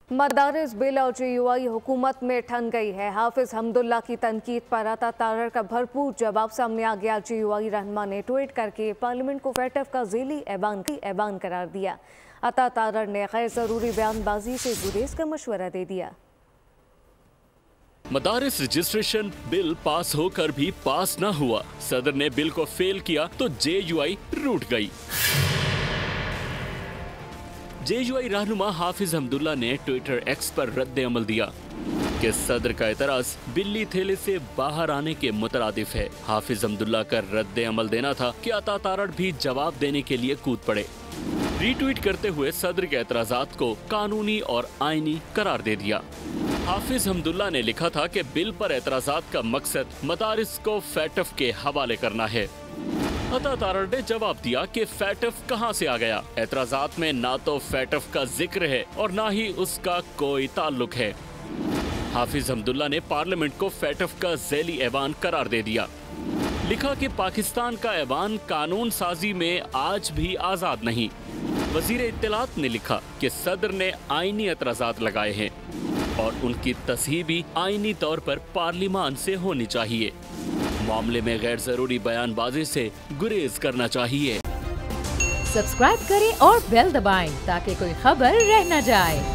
मदारिस bill और JUI हुकूमत में ठन गई है। हाफिज हमदुल्ला की तनकीद पर अता तारड़ का भरपूर जवाब सामने आ गया। JUI रहनुमा ने ट्वीट करके पार्लियामेंट को फैटफ का ज़ेली ऐवान करार दिया। अता तारड़ ने गैर ज़रूरी बयानबाजी से गुरेज का मशवरा दे दिया। मदारिस रजिस्ट्रेशन बिल पास होकर भी पास न हुआ। सदर ने बिल को फेल किया तो JUI रूठ गई। JUI रहनुमा हाफिज हमदुल्ला ने ट्विटर X पर रद्द अमल दिया कि सदर का एतराज बिल्ली थैले से बाहर आने के मुतरादिफ है। हाफिज हमदुल्ला का रद्द अमल देना था कि अता तारड़ भी जवाब देने के लिए कूद पड़े। रीट्वीट करते हुए सदर के एतराजात को कानूनी और आईनी करार दे दिया। हाफिज हमदुल्ला ने लिखा था कि बिल पर एतराजात का मकसद मदारिस को फैटफ के हवाले करना है। अता तारड़ ने जवाब दिया कि फैटफ कहां से आ गया। एतराजात में ना तो फैटफ का जिक्र है और ना ही उसका कोई ताल्लुक है। हाफिज हमदुल्ला ने पार्लियामेंट को फैटफ का ज़ेली ऐवान करार दे दिया। लिखा कि पाकिस्तान का ऐवान कानून साजी में आज भी आज़ाद नहीं। वजीर इत्तलात ने लिखा कि सदर ने आईनी एतराजात लगाए हैं और उनकी तस्हीह भी आईनी तौर पर पार्लियामान से होनी चाहिए। मामले में गैर जरूरी बयानबाजी से गुरेज करना चाहिए। सब्सक्राइब करें और बेल दबाएं ताकि कोई खबर रह न जाए।